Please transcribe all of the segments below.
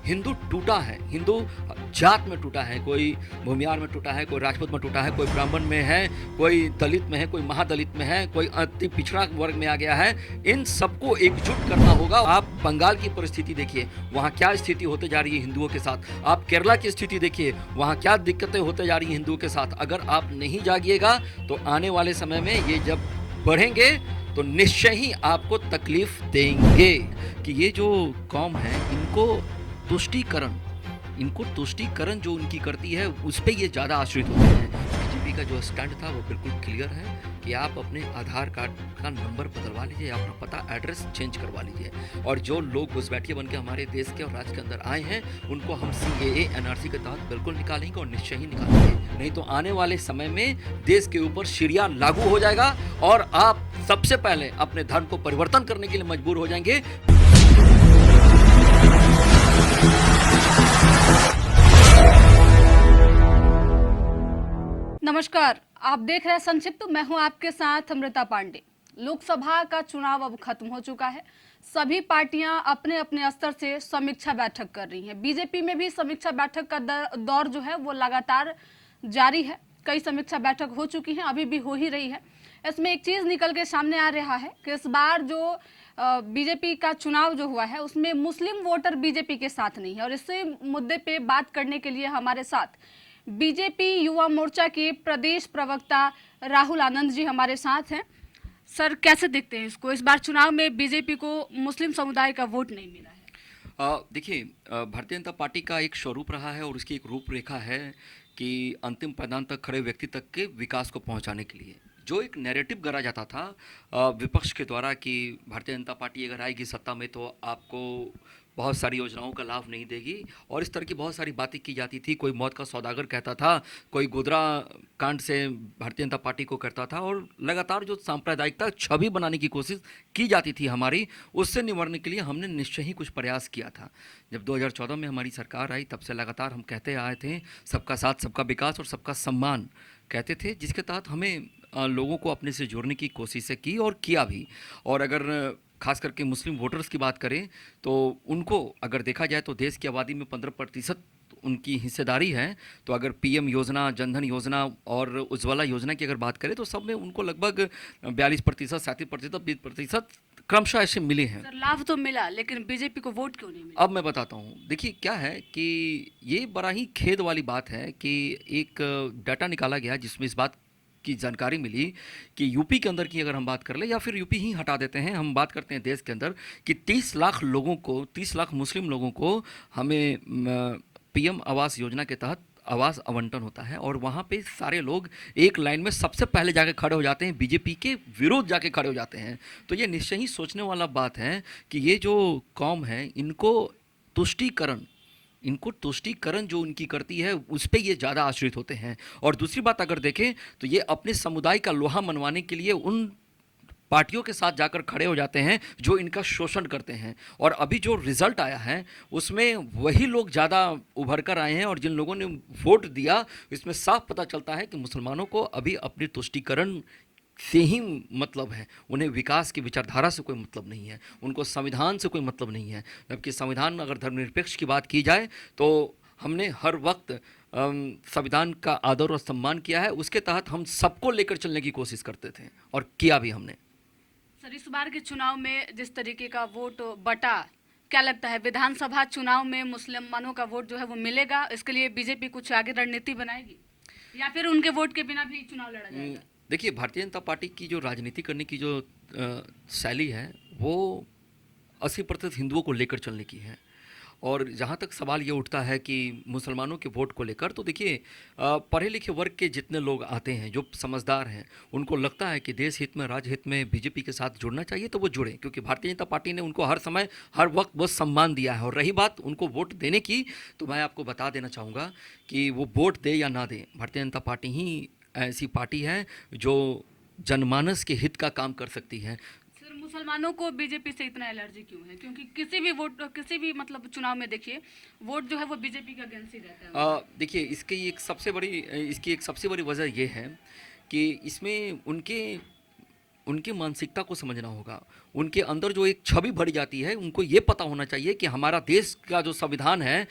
हिंदू टूटा है, हिंदू जात में टूटा है, कोई भूमियार में टूटा है, कोई राजपूत में टूटा है, कोई ब्राह्मण में है, कोई दलित में है, कोई महादलित में है, कोई अति पिछड़ा वर्ग में आ गया है। इन सबको एकजुट करना होगा। आप बंगाल की परिस्थिति देखिए, वहाँ क्या स्थिति होते जा रही है हिंदुओं के साथ। आप केरला की स्थिति देखिए, वहाँ क्या दिक्कतें होते जा रही हैं हिंदुओं के साथ। अगर आप नहीं जागिएगा तो आने वाले समय में ये जब बढ़ेंगे तो निश्चय ही आपको तकलीफ देंगे। कि ये जो कौम है इनको तुष्टीकरण जो उनकी करती है उस पर ये ज़्यादा आश्रित होते हैं। बीजेपी का जो स्टैंड था वो बिल्कुल क्लियर है कि आप अपने आधार कार्ड का नंबर बदलवा लीजिए, अपना पता एड्रेस चेंज करवा लीजिए। और जो लोग घुसपैठिए बन के हमारे देश के और राज्य के अंदर आए हैं उनको हम CAA NRC के तहत बिल्कुल निकालेंगे और निश्चय ही निकालेंगे। नहीं तो आने वाले समय में देश के ऊपर शरिया लागू हो जाएगा और आप सबसे पहले अपने धर्म को परिवर्तन करने के लिए मजबूर हो जाएंगे। नमस्कार, आप देख रहे हैं संक्षिप्त। मैं हूं आपके साथ अमृता पांडे। लोकसभा का चुनाव अब खत्म हो चुका है। सभी पार्टियां अपने अपने स्तर से समीक्षा बैठक कर रही हैं। बीजेपी में भी समीक्षा बैठक का दौर जो है वो लगातार जारी है। कई समीक्षा बैठक हो चुकी हैं, अभी भी हो ही रही है। इसमें एक चीज निकल के सामने आ रहा है कि इस बार जो बीजेपी का चुनाव जो हुआ है उसमें मुस्लिम वोटर बीजेपी के साथ नहीं है। और इसी मुद्दे पे बात करने के लिए हमारे साथ बीजेपी युवा मोर्चा के प्रदेश प्रवक्ता राहुल आनंद जी हमारे साथ हैं। सर, कैसे देखते हैं इसको? इस बार चुनाव में बीजेपी को मुस्लिम समुदाय का वोट नहीं मिला है। देखिए, भारतीय जनता पार्टी का एक स्वरूप रहा है और उसकी एक रूपरेखा है कि अंतिम पायदान तक खड़े व्यक्ति तक के विकास को पहुंचाने के लिए जो एक नैरेटिव गढ़ा जाता था विपक्ष के द्वारा कि भारतीय जनता पार्टी अगर आएगी सत्ता में तो आपको बहुत सारी योजनाओं का लाभ नहीं देगी और इस तरह की बहुत सारी बातें की जाती थी। कोई मौत का सौदागर कहता था, कोई गोधरा कांड से भारतीय जनता पार्टी को करता था और लगातार जो सांप्रदायिकता छवि बनाने की कोशिश की जाती थी हमारी, उससे निवारने के लिए हमने निश्चय ही कुछ प्रयास किया था। जब 2014 में हमारी सरकार आई तब से लगातार हम कहते आए थे सबका साथ सबका विकास और सबका सम्मान कहते थे, जिसके तहत हमें लोगों को अपने से जोड़ने की कोशिशें की और किया भी। और अगर खास करके मुस्लिम वोटर्स की बात करें तो उनको अगर देखा जाए तो देश की आबादी में 15% उनकी हिस्सेदारी है। तो अगर PM योजना, जनधन योजना और उज्ज्वला योजना की अगर बात करें तो सब में उनको लगभग 42%, 37%, 20% क्रमशः ऐसे मिले हैं। सर, लाभ तो मिला लेकिन बीजेपी को वोट क्यों नहीं मिला? अब मैं बताता हूँ। देखिए क्या है कि ये बड़ा ही खेद वाली बात है कि एक डाटा निकाला गया जिसमें इस बात की जानकारी मिली कि यूपी के अंदर की अगर हम बात कर ले या फिर यूपी ही हटा देते हैं, हम बात करते हैं देश के अंदर कि 30 लाख लोगों को, 30 लाख मुस्लिम लोगों को हमें PM आवास योजना के तहत आवास आवंटन होता है और वहाँ पे सारे लोग एक लाइन में सबसे पहले जाके खड़े हो जाते हैं, बीजेपी के विरोध जाके खड़े हो जाते हैं। तो ये निश्चय ही सोचने वाला बात है कि ये जो कौम है इनको तुष्टीकरण जो उनकी करती है उस पर ये ज़्यादा आश्रित होते हैं। और दूसरी बात अगर देखें तो ये अपने समुदाय का लोहा मनवाने के लिए उन पार्टियों के साथ जाकर खड़े हो जाते हैं जो इनका शोषण करते हैं। और अभी जो रिजल्ट आया है उसमें वही लोग ज़्यादा उभर कर आए हैं और जिन लोगों ने वोट दिया इसमें साफ पता चलता है कि मुसलमानों को अभी अपनी तुष्टीकरण से ही मतलब है, उन्हें विकास की विचारधारा से कोई मतलब नहीं है, उनको संविधान से कोई मतलब नहीं है। जबकि संविधान अगर धर्मनिरपेक्ष की बात की जाए तो हमने हर वक्त संविधान का आदर और सम्मान किया है। उसके तहत हम सबको लेकर चलने की कोशिश करते थे और किया भी हमने। सर, इस बार के चुनाव में जिस तरीके का वोट बटा, क्या लगता है विधानसभा चुनाव में मुसलमानों का वोट जो है वो मिलेगा? इसके लिए बीजेपी कुछ आगे रणनीति बनाएगी या फिर उनके वोट के बिना भी चुनाव लड़ा जाएगा? देखिए, भारतीय जनता पार्टी की जो राजनीति करने की जो शैली है वो 80% हिंदुओं को लेकर चलने की है। और जहाँ तक सवाल ये उठता है कि मुसलमानों के वोट को लेकर, तो देखिए पढ़े लिखे वर्ग के जितने लोग आते हैं जो समझदार हैं उनको लगता है कि देश हित में, राज्य हित में बीजेपी के साथ जुड़ना चाहिए तो वो जुड़े, क्योंकि भारतीय जनता पार्टी ने उनको हर समय हर वक्त बहुत सम्मान दिया है। और रही बात उनको वोट देने की, तो मैं आपको बता देना चाहूँगा कि वो वोट दे या ना दे, भारतीय जनता पार्टी ही ऐसी पार्टी है जो जनमानस के हित का काम कर सकती है। सर, मुसलमानों को बीजेपी से इतना एलर्जी क्यों है? क्योंकि किसी भी मतलब चुनाव में देखिए वोट जो है वो बीजेपी का अगेंस्ट ही रहता है। देखिए इसकी एक सबसे बड़ी वजह यह है कि इसमें उनके मानसिकता को समझना होगा। उनके अंदर जो एक छवि भरी जाती है, उनको ये पता होना चाहिए कि हमारा देश का जो संविधान है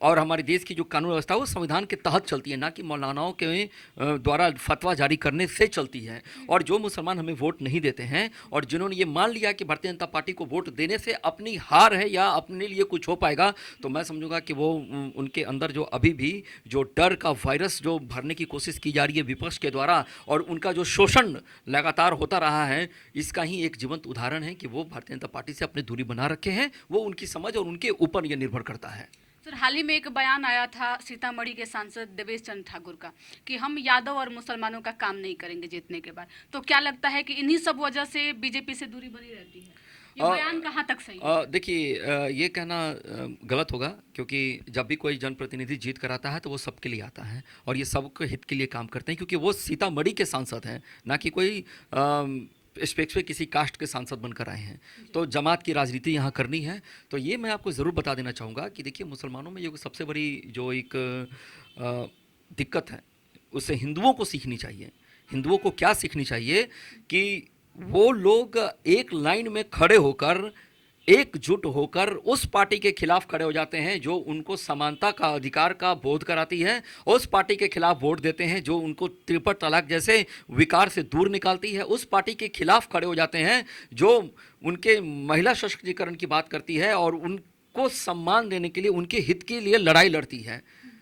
और हमारे देश की जो कानून व्यवस्था है वो संविधान के तहत चलती है, ना कि मौलानाओं के द्वारा फतवा जारी करने से चलती है। और जो मुसलमान हमें वोट नहीं देते हैं और जिन्होंने ये मान लिया कि भारतीय जनता पार्टी को वोट देने से अपनी हार है या अपने लिए कुछ हो पाएगा, तो मैं समझूंगा कि वो उनके अंदर जो अभी भी जो डर का वायरस जो भरने की कोशिश की जा रही है विपक्ष के द्वारा और उनका जो शोषण लगातार होता रहा है, इसका ही एक जीवंत उदाहरण है कि वो भारतीय जनता पार्टी से अपनी दूरी बना रखे हैं। वो उनकी समझ और उनके ऊपर ये निर्भर करता है। सर, हाल ही में एक बयान आया था सीतामढ़ी के सांसद देवेश चंद्र ठाकुर का कि हम यादव और मुसलमानों का काम नहीं करेंगे जीतने के बाद। तो क्या लगता है कि इन्हीं सब वजह से बीजेपी से दूरी बनी रहती है? ये बयान कहाँ तक सही है? देखिए, ये कहना गलत होगा, क्योंकि जब भी कोई जनप्रतिनिधि जीत कर आता है तो वो सबके लिए आता है और ये सबके हित के लिए काम करते हैं, क्योंकि वो सीतामढ़ी के सांसद हैं, ना कि कोई स्पेसिफिक किसी कास्ट के सांसद बनकर आए हैं। तो जमात की राजनीति यहाँ करनी है। तो ये मैं आपको ज़रूर बता देना चाहूँगा कि देखिए, मुसलमानों में ये सबसे बड़ी जो एक दिक्कत है, उससे हिंदुओं को सीखनी चाहिए। हिंदुओं को क्या सीखनी चाहिए कि वो लोग एक लाइन में खड़े होकर, एकजुट होकर उस पार्टी के खिलाफ खड़े हो जाते हैं जो उनको समानता का अधिकार का बोध कराती है, उस पार्टी के खिलाफ वोट देते हैं जो उनको त्रिपल तलाक जैसे विकार से दूर निकालती है, उस पार्टी के खिलाफ खड़े हो जाते हैं जो उनके महिला सशक्तिकरण की बात करती है और उनको सम्मान देने के लिए, उनके हित के लिए लड़ाई लड़ती है,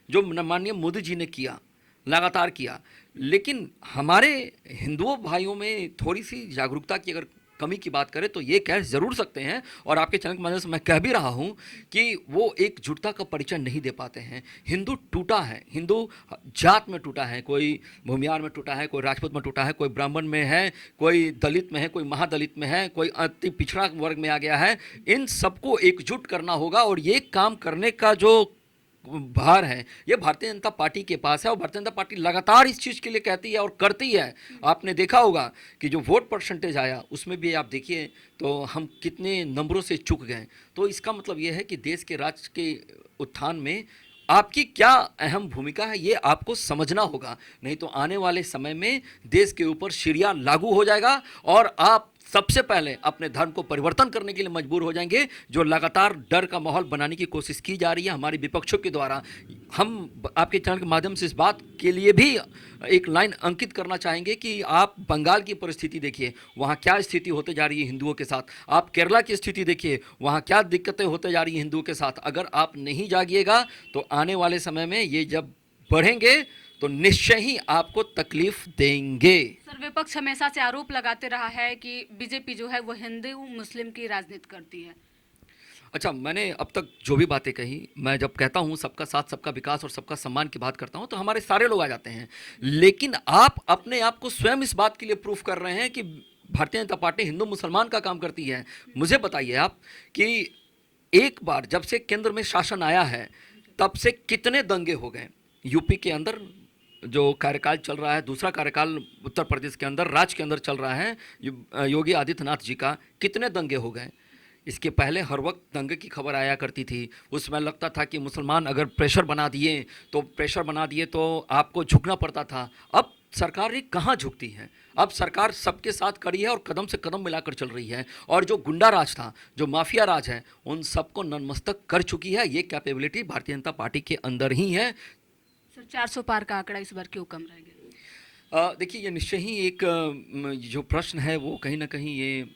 जो माननीय मोदी जी ने किया, लगातार किया। लेकिन हमारे हिंदुओं भाइयों में थोड़ी सी जागरूकता की अगर कमी की बात करें तो ये कह ज़रूर सकते हैं, और आपके चैनल के माध्यम से मैं कह भी रहा हूँ कि वो एकजुटता का परिचय नहीं दे पाते हैं। हिंदू टूटा है, हिंदू जात में टूटा है, कोई भूमियार में टूटा है, कोई राजपूत में टूटा है, कोई ब्राह्मण में है, कोई दलित में है, कोई महादलित में है, कोई अति पिछड़ा वर्ग में आ गया है। इन सबको एकजुट करना होगा और ये काम करने का जो भार है ये भारतीय जनता पार्टी के पास है और भारतीय जनता पार्टी लगातार इस चीज़ के लिए कहती है और करती है। आपने देखा होगा कि जो वोट परसेंटेज आया उसमें भी आप देखिए तो हम कितने नंबरों से चूक गए। तो इसका मतलब ये है कि देश के राज्य के उत्थान में आपकी क्या अहम भूमिका है, ये आपको समझना होगा। नहीं तो आने वाले समय में देश के ऊपर शरिया लागू हो जाएगा और आप सबसे पहले अपने धर्म को परिवर्तन करने के लिए मजबूर हो जाएंगे, जो लगातार डर का माहौल बनाने की कोशिश की जा रही है हमारे विपक्षों के द्वारा। हम आपके चैनल के माध्यम से इस बात के लिए भी एक लाइन अंकित करना चाहेंगे कि आप बंगाल की परिस्थिति देखिए, वहाँ क्या स्थिति होते जा रही है हिंदुओं के साथ। आप केरला की स्थिति देखिए, वहाँ क्या दिक्कतें होते जा रही हैं हिंदुओं के साथ। अगर आप नहीं जागिएगा तो आने वाले समय में ये जब बढ़ेंगे तो निश्चय ही आपको तकलीफ देंगे। सर, विपक्ष हमेशा से आरोप लगाते रहा है कि बीजेपी जो है वो हिंदू मुस्लिम की राजनीति करती है। अच्छा, मैंने अब तक जो भी बातें कही, मैं जब कहता हूँ सबका साथ सबका विकास और सबका सम्मान की बात करता हूँ तो हमारे सारे लोग आ जाते हैं, लेकिन आप अपने आप को स्वयं इस बात के लिए प्रूफ कर रहे हैं कि भारतीय जनता पार्टी हिंदू मुसलमान का काम करती है। मुझे बताइए आप कि एक बार जब से केंद्र में शासन आया है तब से कितने दंगे हो गए। यूपी के अंदर जो कार्यकाल चल रहा है, दूसरा कार्यकाल उत्तर प्रदेश के अंदर राज्य के अंदर चल रहा है योगी आदित्यनाथ जी का, कितने दंगे हो गए। इसके पहले हर वक्त दंगे की खबर आया करती थी, उसमें लगता था कि मुसलमान अगर प्रेशर बना दिए तो आपको झुकना पड़ता था। अब सरकार कहाँ झुकती है, अब सरकार सबके साथ खड़ी है और कदम से कदम मिलाकर चल रही है, और जो गुंडा राज था, जो माफिया राज है, उन सबको नतमस्तक कर चुकी है। ये कैपेबिलिटी भारतीय जनता पार्टी के अंदर ही है। सर, 400 पार का आंकड़ा इस बार क्यों कम रह गया? देखिए, ये निश्चय ही एक जो प्रश्न है वो कहीं ना कहीं ये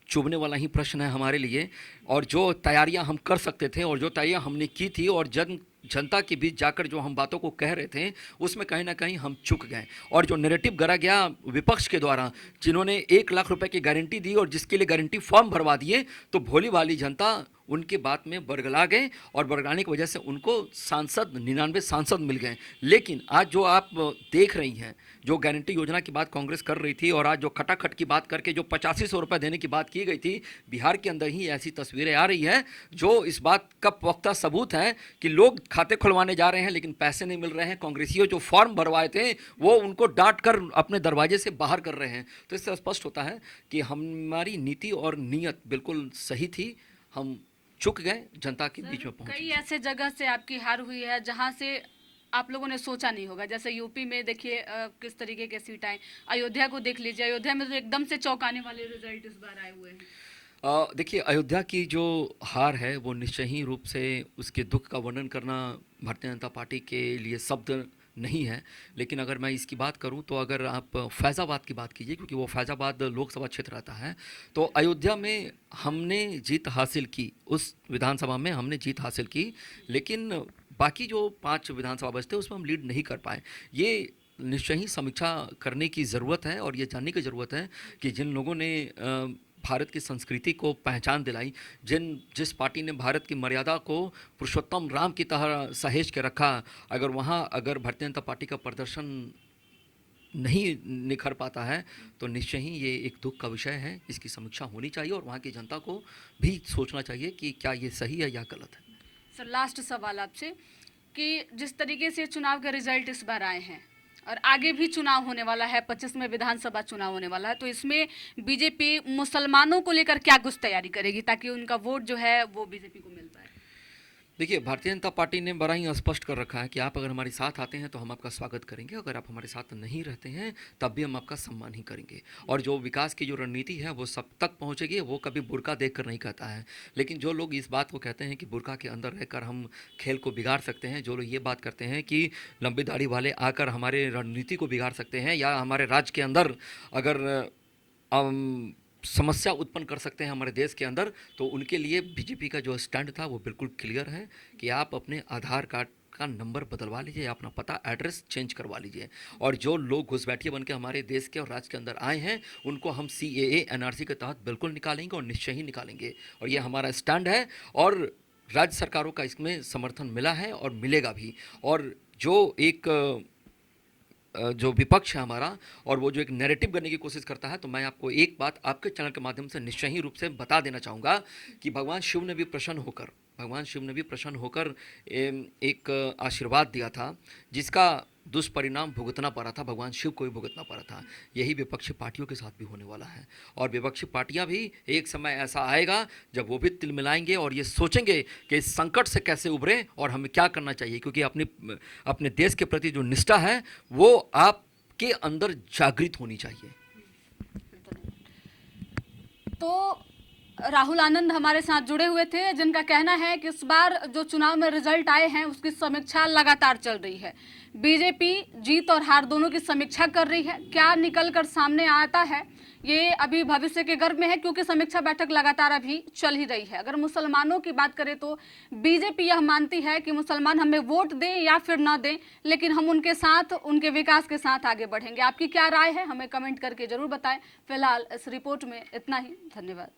चुभने वाला ही प्रश्न है हमारे लिए, और जो तैयारियां हम कर सकते थे और जो तैयारियां हमने की थी और जनता के बीच जाकर जो हम बातों को कह रहे थे उसमें कहीं ना कहीं हम चूक गए। और जो नैरेटिव गढ़ा गया विपक्ष के द्वारा, जिन्होंने 1 लाख रुपए की गारंटी दी और जिसके लिए गारंटी फॉर्म भरवा दिए, तो भोली भाली जनता उनके बात में बरगला गए और बरगलाने की वजह से उनको 99 सांसद मिल गए। लेकिन आज जो आप देख रही हैं, जो गारंटी योजना की बात कांग्रेस कर रही थी और आज जो खटाखट की बात करके जो 8500 रुपये देने की बात की गई थी, बिहार के अंदर ही ऐसी तस्वीरें आ रही हैं जो इस बात का पुख्ता सबूत है कि लोग खाते खुलवाने जा रहे हैं लेकिन पैसे नहीं मिल रहे हैं। कांग्रेसियों जो फॉर्म भरवाए थे वो उनको डांट कर अपने दरवाजे से बाहर कर रहे हैं। तो इससे स्पष्ट होता है कि हमारी नीति और नीयत बिल्कुल सही थी, हम चुक गए, जनता के बीच में पहुंच। कई ऐसे जगह से आपकी हार हुई है जहां से आप लोगों ने सोचा नहीं होगा। जैसे यूपी में देखिए किस तरीके के सीट आए, अयोध्या को देख लीजिए, अयोध्या में तो एकदम से चौंकाने वाले रिजल्ट इस बार आए हुए हैं। देखिए, अयोध्या की जो हार है वो निश्चय ही रूप से उसके दुख का वर्णन करना भारतीय जनता पार्टी के लिए शब्द नहीं है। लेकिन अगर मैं इसकी बात करूं तो अगर आप फैज़ाबाद की बात कीजिए, क्योंकि वो फैज़ाबाद लोकसभा क्षेत्र आता है, तो अयोध्या में हमने जीत हासिल की, उस विधानसभा में हमने जीत हासिल की, लेकिन बाकी जो 5 विधानसभा बचते उसमें हम लीड नहीं कर पाए। ये निश्चय ही समीक्षा करने की ज़रूरत है और ये जानने की ज़रूरत है कि जिन लोगों ने भारत की संस्कृति को पहचान दिलाई, जिस पार्टी ने भारत की मर्यादा को पुरुषोत्तम राम की तरह सहेज के रखा, अगर भारतीय जनता पार्टी का प्रदर्शन नहीं निखर पाता है तो निश्चय ही ये एक दुख का विषय है। इसकी समीक्षा होनी चाहिए और वहाँ की जनता को भी सोचना चाहिए कि क्या ये सही है या गलत है। सर, लास्ट सवाल आपसे कि जिस तरीके से चुनाव के रिजल्ट इस बार आए हैं और आगे भी चुनाव होने वाला है, 25 में विधानसभा चुनाव होने वाला है, तो इसमें बीजेपी मुसलमानों को लेकर क्या कुछ तैयारी करेगी ताकि उनका वोट जो है वो बीजेपी को मिल पाए? देखिए, भारतीय जनता पार्टी ने बड़ा ही स्पष्ट कर रखा है कि आप अगर हमारे साथ आते हैं तो हम आपका स्वागत करेंगे, अगर आप हमारे साथ नहीं रहते हैं तब भी हम आपका सम्मान ही करेंगे। और जो विकास की जो रणनीति है वो सब तक पहुंचेगी। वो कभी बुर्का देखकर नहीं कहता है। लेकिन जो लोग इस बात को कहते हैं कि बुर्का के अंदर रहकर हम खेल को बिगाड़ सकते हैं, जो लोग ये बात करते हैं कि लंबी दाढ़ी वाले आकर हमारे रणनीति को बिगाड़ सकते हैं या हमारे राज्य के अंदर अगर समस्या उत्पन्न कर सकते हैं हमारे देश के अंदर, तो उनके लिए बीजेपी का जो स्टैंड था वो बिल्कुल क्लियर है कि आप अपने आधार कार्ड का नंबर बदलवा लीजिए, अपना पता एड्रेस चेंज करवा लीजिए। और जो लोग घुसपैठिए बन के हमारे देश के और राज्य के अंदर आए हैं उनको हम CAA NRC के तहत बिल्कुल निकालेंगे और निश्चय ही निकालेंगे। और ये हमारा स्टैंड है और राज्य सरकारों का इसमें समर्थन मिला है और मिलेगा भी। और जो विपक्ष है हमारा और वो जो एक नैरेटिव करने की कोशिश करता है, तो मैं आपको एक बात आपके चैनल के माध्यम से निश्चय ही रूप से बता देना चाहूँगा कि भगवान शिव ने भी प्रसन्न होकर एक आशीर्वाद दिया था जिसका दुष्परिणाम भुगतना पड़ा था, भगवान शिव को भी भुगतना पड़ा था। यही विपक्षी पार्टियों के साथ भी होने वाला है और विपक्षी पार्टियां भी एक समय ऐसा आएगा जब वो भी तिल मिलाएंगे और ये सोचेंगे कि इस संकट से कैसे उभरें और हमें क्या करना चाहिए, क्योंकि अपने देश के प्रति जो निष्ठा है वो आपके अंदर जागृत होनी चाहिए। तो राहुल आनंद हमारे साथ जुड़े हुए थे जिनका कहना है कि इस बार जो चुनाव में रिजल्ट आए हैं उसकी समीक्षा लगातार चल रही है। बीजेपी जीत और हार दोनों की समीक्षा कर रही है। क्या निकल कर सामने आता है ये अभी भविष्य के गर्भ में है, क्योंकि समीक्षा बैठक लगातार अभी चल ही रही है। अगर मुसलमानों की बात करें तो बीजेपी यह मानती है कि मुसलमान हमें वोट दें या फिर ना दें, लेकिन हम उनके साथ, उनके विकास के साथ आगे बढ़ेंगे। आपकी क्या राय है हमें कमेंट करके जरूर बताएं। फिलहाल इस रिपोर्ट में इतना ही। धन्यवाद।